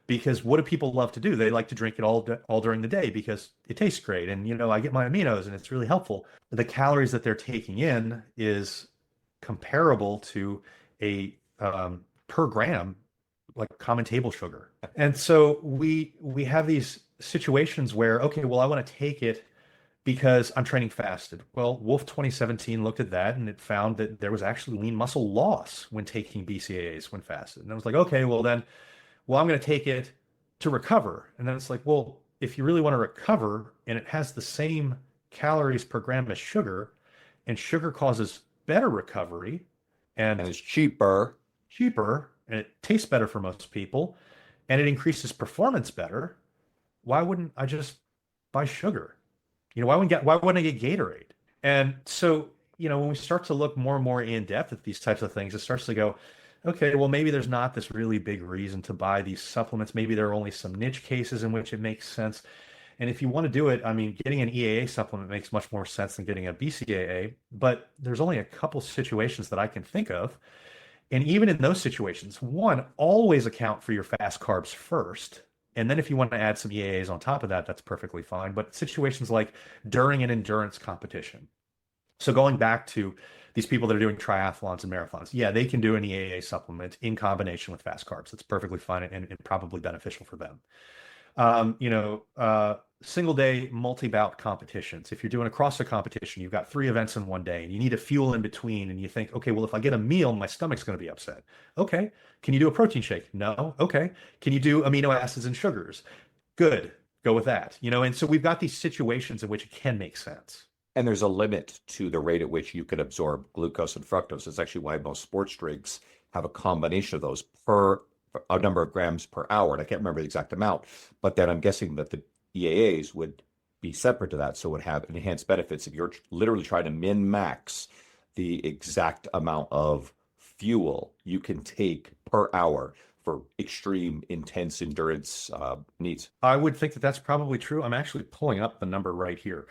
B: Because what do people love to do? They like to drink it all during the day because it tastes great. And, I get my aminos and it's really helpful. The calories that they're taking in is comparable to a per gram, like common table sugar. And so we have these situations where, okay, well, I want to take it because I'm training fasted. Well, Wolf 2017 looked at that, and it found that there was actually lean muscle loss when taking BCAAs when fasted. And I was like, okay, well, I'm going to take it to recover. And then it's like, well, if you really want to recover and it has the same calories per gram as sugar, and sugar causes better recovery, and
A: it's cheaper,
B: and it tastes better for most people, and it increases performance better, why wouldn't I just buy sugar? Why wouldn't I get Gatorade? And so, when we start to look more and more in depth at these types of things, it starts to go, okay, well, maybe there's not this really big reason to buy these supplements. Maybe there are only some niche cases in which it makes sense. And if you want to do it, I mean, getting an EAA supplement makes much more sense than getting a BCAA, but there's only a couple situations that I can think of. And even in those situations, one, always account for your fast carbs first. And then if you want to add some EAAs on top of that, that's perfectly fine. But situations like during an endurance competition. So going back to these people that are doing triathlons and marathons, yeah, they can do an EAA supplement in combination with fast carbs. That's perfectly fine and probably beneficial for them. Single day multi-bout competitions. If you're doing a CrossFit competition, you've got 3 events in one day and you need a fuel in between and you think, okay, well, if I get a meal, my stomach's going to be upset. Okay. Can you do a protein shake? No. Okay. Can you do amino acids and sugars? Good. Go with that. And so we've got these situations in which it can make sense.
A: And there's a limit to the rate at which you can absorb glucose and fructose. It's actually why most sports drinks have a combination of those per a number of grams per hour. And I can't remember the exact amount, but then I'm guessing that the EAAs would be separate to that. So it would have enhanced benefits if you're literally trying to min max the exact amount of fuel you can take per hour for extreme intense endurance needs.
B: I would think that that's probably true. I'm actually pulling up the number right here.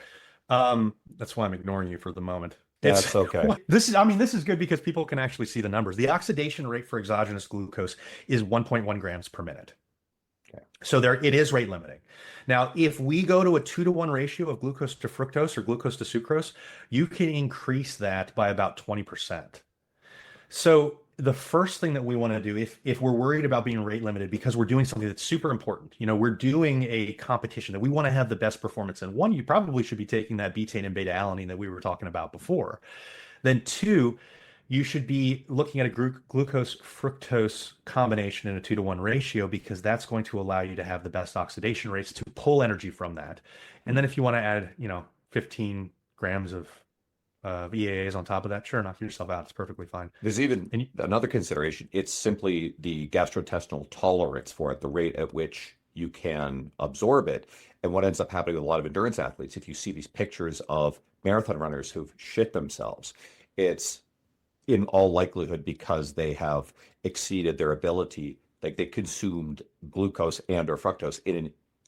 B: That's why I'm ignoring you for the moment.
A: That's okay.
B: This is good because people can actually see the numbers. The oxidation rate for exogenous glucose is 1.1 grams per minute.
A: Okay.
B: So it is rate limiting. Now, if we go to a 2-to-1 ratio of glucose to fructose or glucose to sucrose, you can increase that by about 20%. So the first thing that we want to do, if we're worried about being rate limited because we're doing something that's super important, we're doing a competition that we want to have the best performance in. One, you probably should be taking that betaine and beta-alanine that we were talking about before. Then 2, you should be looking at a glucose fructose combination in a 2-to-1 ratio because that's going to allow you to have the best oxidation rates to pull energy from that. And then if you want to add, 15 grams of EAAs on top of that, sure, knock yourself out. It's perfectly fine.
A: There's even another consideration. It's simply the gastrointestinal tolerance for it, the rate at which you can absorb it. And what ends up happening with a lot of endurance athletes, if you see these pictures of marathon runners who've shit themselves, it's in all likelihood because they have exceeded their ability, like they consumed glucose and or fructose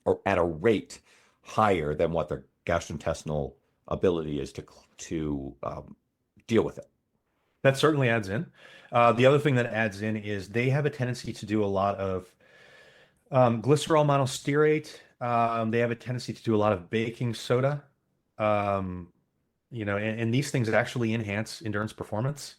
A: or at a rate higher than what their gastrointestinal ability is to deal with it.
B: That certainly adds in. The other thing that adds in is they have a tendency to do a lot of glycerol monostearate. They have a tendency to do a lot of baking soda. And these things actually enhance endurance performance.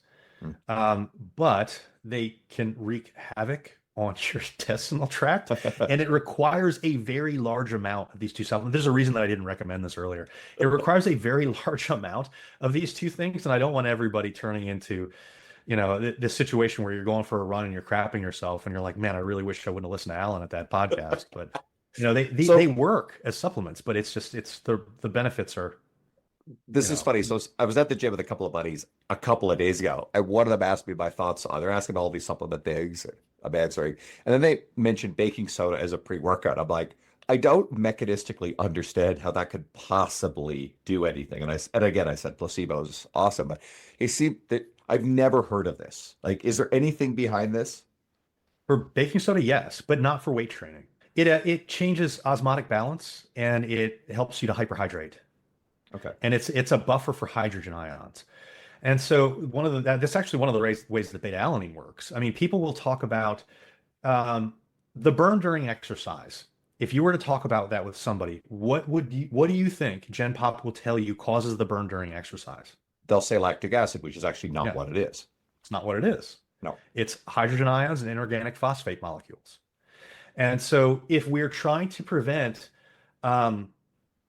B: But they can wreak havoc on your intestinal tract, and it requires a very large amount of these two supplements. There's a reason that I didn't recommend this earlier. It requires a very large amount of these two things, and I don't want everybody turning into, this situation where you're going for a run and you're crapping yourself, and you're like, man, I really wish I wouldn't have listened to Allan at that podcast. But they work as supplements, but it's the benefits are.
A: This is funny. So I was at the gym with a couple of buddies a couple of days ago, and one of them asked me my thoughts on. They're asking all these supplement things. I'm answering, and then they mentioned baking soda as a pre-workout. I'm like, I don't mechanistically understand how that could possibly do anything. And again, I said placebo is awesome, but it seemed that I've never heard of this. Like, is there anything behind this?
B: For baking soda, yes, but not for weight training. It changes osmotic balance and it helps you to hyperhydrate.
A: Okay.
B: And it's a buffer for hydrogen ions. And so that's actually one of the ways that beta-alanine works. I mean, people will talk about the burn during exercise. If you were to talk about that with somebody, what do you think Gen Pop will tell you causes the burn during exercise?
A: They'll say lactic acid, which is actually not what it is.
B: It's not what it is.
A: No.
B: It's hydrogen ions and inorganic phosphate molecules. And so if we're trying to prevent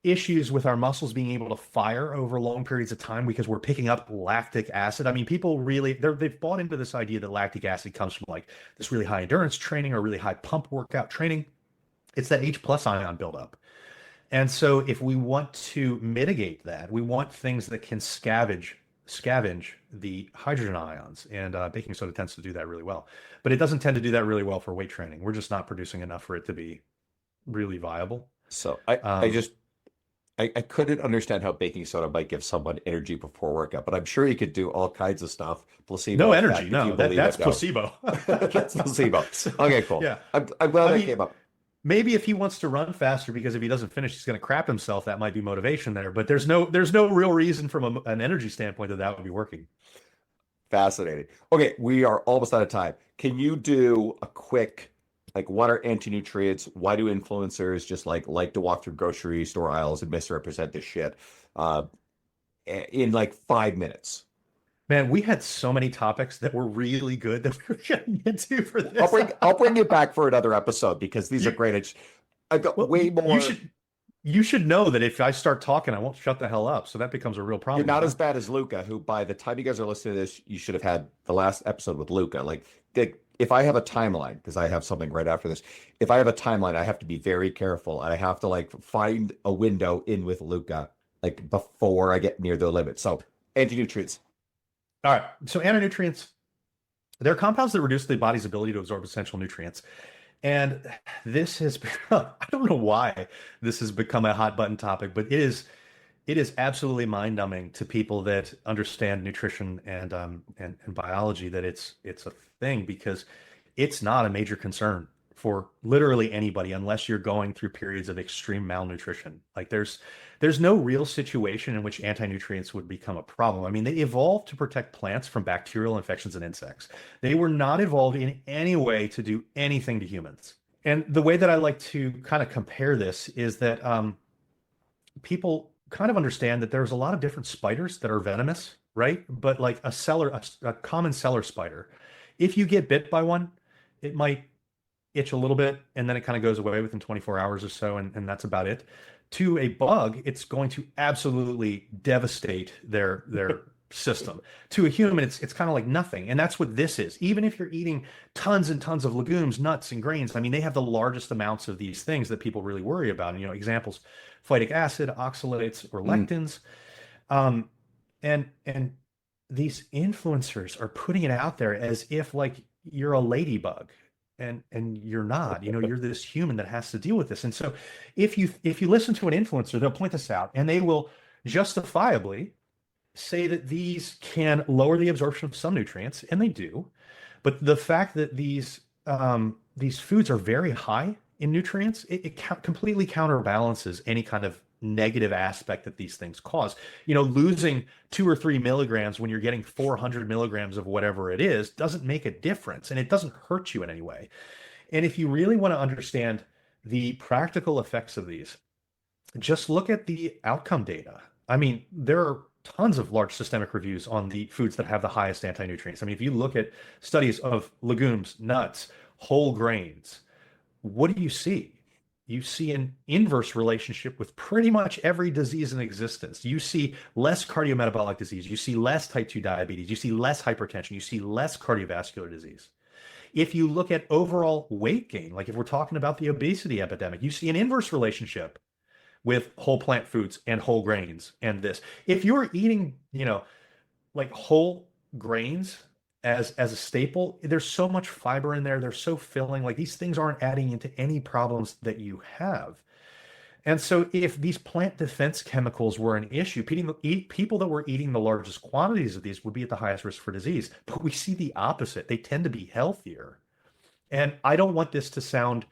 B: issues with our muscles being able to fire over long periods of time because we're picking up lactic acid. I mean, people really, they've bought into this idea that lactic acid comes from like this really high endurance training or really high pump workout training. It's that H+ ion buildup. And so if we want to mitigate that, we want things that can scavenge the hydrogen ions, and baking soda tends to do that really well. But it doesn't tend to do that really well for weight training. We're just not producing enough for it to be really viable.
A: So I couldn't understand how baking soda might give someone energy before workout, but I'm sure you could do all kinds of stuff.
B: No
A: Placebo
B: energy.
A: effect, if you
B: No,
A: believe
B: that's
A: it. No,
B: placebo.
A: that's placebo.
B: So,
A: Okay, cool.
B: yeah.
A: I'm glad
B: I
A: that
B: mean,
A: came up.
B: maybe if he wants to run faster because if he doesn't finish, he's going to crap himself. That might be motivation there, but there's no real reason from an energy standpoint that that would be working.
A: Fascinating. Okay, we are almost out of time. Can you do a quick, like, what are anti-nutrients? Why do influencers just like to walk through grocery store aisles and misrepresent this shit? Uh, in like 5 minutes.
B: Man, we had so many topics that were really good that we were going to get to for
A: I'll
B: this.
A: bring I'll bring you back for another episode because these are
B: You,
A: great. I've got
B: well,
A: way
B: you
A: more.
B: should know that if I start talking, I won't shut the hell up. So that becomes a real
A: You're
B: problem, you
A: not as
B: know?
A: bad as Luca, who by the time you guys are listening to this, you should have had the last episode with Luca. Like, if I have a timeline, because I have something right after this, if I have a timeline, I have to be very careful and I have to like find a window in with Luca, like before I get near the limit. So, anti-nutrients.
B: All right. So anti-nutrients, they're compounds that reduce the body's ability to absorb essential nutrients. And this has been, I don't know why this has become a hot button topic, but it is absolutely mind-numbing to people that understand nutrition and biology that it's a thing because it's not a major concern for literally anybody unless you're going through periods of extreme malnutrition. Like there's no real situation in which anti-nutrients would become a problem. I mean, they evolved to protect plants from bacterial infections and insects. They were not evolved in any way to do anything to humans. And the way that I like to kind of compare this is that people kind of understand that there's a lot of different spiders that are venomous, right? But like a common cellar spider, if you get bit by one, it might itch a little bit and then it kind of goes away within 24 hours or so, and that's about it. To a bug, it's going to absolutely devastate their system. To a human, it's kind of like nothing. And that's what this is. Even if you're eating tons and tons of legumes, nuts, and grains, I mean, they have the largest amounts of these things that people really worry about. And, examples, phytic acid, oxalates, or
A: Mm.
B: lectins. Um, and these influencers are putting it out there as if like you're a ladybug and you're not. You're this human that has to deal with this. And so if you listen to an influencer, they'll point this out and they will justifiably say that these can lower the absorption of some nutrients, and they do. But the fact that these foods are very high in nutrients, it completely counterbalances any kind of negative aspect that these things cause. Losing 2 or 3 milligrams when you're getting 400 milligrams of whatever it is doesn't make a difference, and it doesn't hurt you in any way. And if you really want to understand the practical effects of these, just look at the outcome data. I mean, there are tons of large systemic reviews on the foods that have the highest anti-nutrients. I mean, if you look at studies of legumes, nuts, whole grains, what do you see? You see an inverse relationship with pretty much every disease in existence. You see less cardiometabolic disease. You see less type 2 diabetes. You see less hypertension. You see less cardiovascular disease. If you look at overall weight gain, like if we're talking about the obesity epidemic, you see an inverse relationship with whole plant foods and whole grains and this. If you're eating, like whole grains as a staple, there's so much fiber in there. They're so filling. Like these things aren't adding into any problems that you have. And so if these plant defense chemicals were an issue, people that were eating the largest quantities of these would be at the highest risk for disease. But we see the opposite. They tend to be healthier. And I don't want this to sound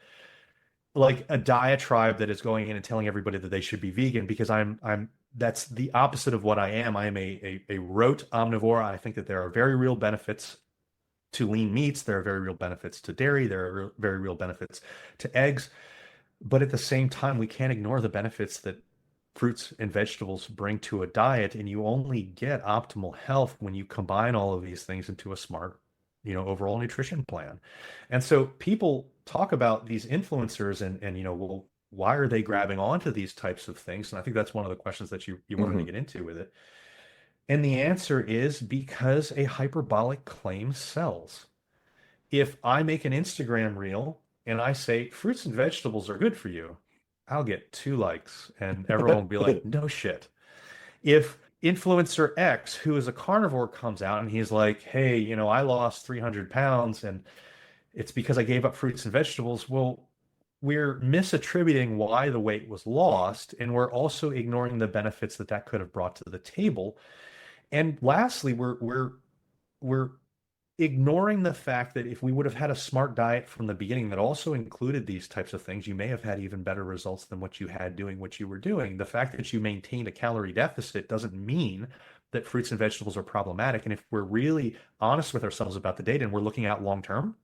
B: like a diatribe that is going in and telling everybody that they should be vegan because I'm that's the opposite of what I am. I am a rote omnivore. I think that there are very real benefits to lean meats. There are very real benefits to dairy. There are very real benefits to eggs. But at the same time, we can't ignore the benefits that fruits and vegetables bring to a diet. And you only get optimal health when you combine all of these things into a smart, overall nutrition plan. And so people talk about these influencers and well, why are they grabbing onto these types of things? And I think that's one of the questions that you wanted to
A: Mhm.
B: get into with it. And the answer is because a hyperbolic claim sells. If I make an Instagram reel and I say fruits and vegetables are good for you, I'll get 2 likes and everyone will be like, no shit. If influencer X, who is a carnivore, comes out and he's like, hey, I lost 300 pounds and it's because I gave up fruits and vegetables. Well, we're misattributing why the weight was lost, and we're also ignoring the benefits that that could have brought to the table. And lastly, we're ignoring the fact that if we would have had a smart diet from the beginning that also included these types of things, you may have had even better results than what you had doing what you were doing. The fact that you maintained a calorie deficit doesn't mean that fruits and vegetables are problematic. And if we're really honest with ourselves about the data and we're looking out long term,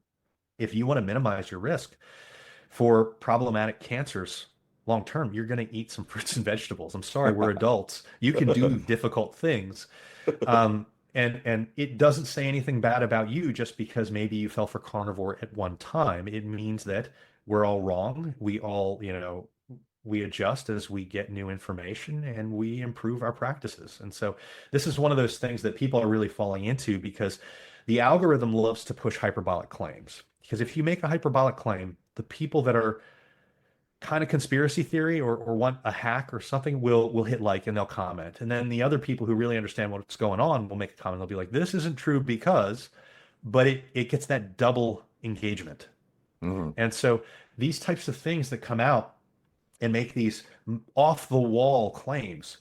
B: if you want to minimize your risk for problematic cancers long term, you're going to eat some fruits and vegetables. I'm sorry, we're adults. You can do difficult things. And it doesn't say anything bad about you just because maybe you fell for carnivore at one time. It means that we're all wrong. We all, we adjust as we get new information and we improve our practices. And so this is one of those things that people are really falling into because the algorithm loves to push hyperbolic claims. Because if you make a hyperbolic claim, the people that are kind of conspiracy theory or want a hack or something will hit like and they'll comment. And then the other people who really understand what's going on will make a comment. They'll be like, this isn't true because, but it gets that double engagement. Mm-hmm. And so these types of things that come out and make these off the wall claims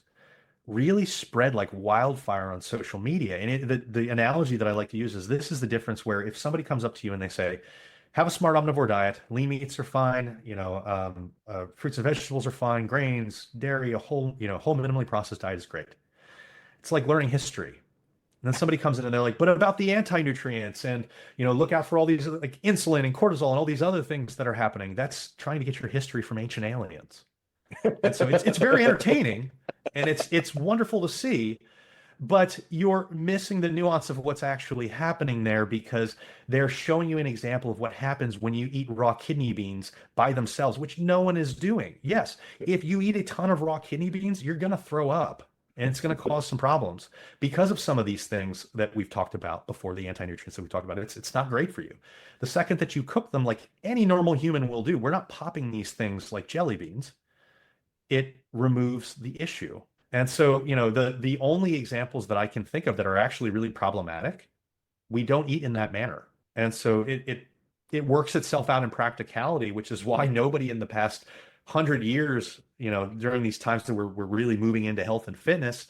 B: really spread like wildfire on social media. And the analogy that I like to use is this is the difference where if somebody comes up to you and they say, have a smart omnivore diet, lean meats are fine, fruits and vegetables are fine, grains, dairy, a whole minimally processed diet is great. It's like learning history. And then somebody comes in and they're like, but about the anti-nutrients and, look out for all these like insulin and cortisol and all these other things that are happening. That's trying to get your history from ancient aliens. And so it's very entertaining and it's wonderful to see, but you're missing the nuance of what's actually happening there because they're showing you an example of what happens when you eat raw kidney beans by themselves, which no one is doing. Yes, if you eat a ton of raw kidney beans, you're going to throw up and it's going to cause some problems because of some of these things that we've talked about before, the anti-nutrients that we talked about. It's not great for you. The second that you cook them like any normal human will do, we're not popping these things like jelly beans. It removes the issue. And so, the only examples that I can think of that are actually really problematic, we don't eat in that manner. And so it works itself out in practicality, which is why nobody in the past 100 years, during these times that we're really moving into health and fitness,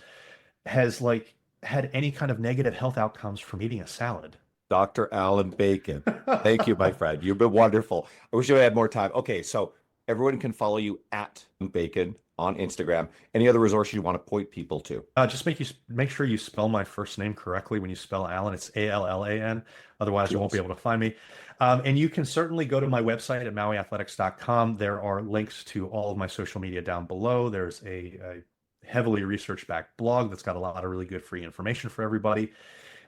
B: has like had any kind of negative health outcomes from eating a salad.
A: Dr. Allan Bacon. Thank you, my friend. You've been wonderful. I wish I had more time. Okay, so everyone can follow you at Bacon on Instagram. Any other resources you want to point people to?
B: Just make sure you spell my first name correctly. When you spell Allan, it's Allan. Otherwise, you won't be able to find me. And you can certainly go to my website at mauiathletics.com. There are links to all of my social media down below. There's a heavily research-backed blog that's got a lot of really good free information for everybody.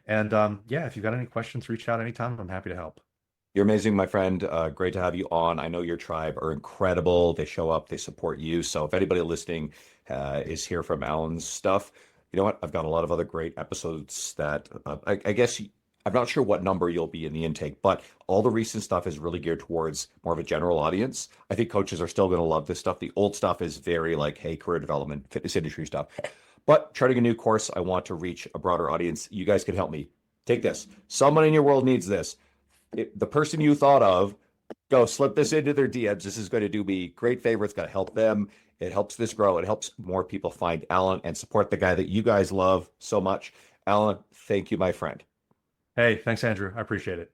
B: And if you've got any questions, reach out anytime. I'm happy to help.
A: You're amazing, my friend. Great to have you on. I know your tribe are incredible. They show up, they support you. So if anybody listening is here from Allan's stuff, you know what? I've got a lot of other great episodes that I guess I'm not sure what number you'll be in the intake, but all the recent stuff is really geared towards more of a general audience. I think coaches are still going to love this stuff. The old stuff is very like, hey, career development, fitness industry stuff. But charting a new course, I want to reach a broader audience. You guys can help me. Take this. Someone in your world needs this. The person you thought of, go slip this into their DMs. This is going to do me great favor. It's going to help them. It helps this grow. It helps more people find Allan and support the guy that you guys love so much. Allan, thank you, my friend.
B: Hey, thanks, Andrew. I appreciate it.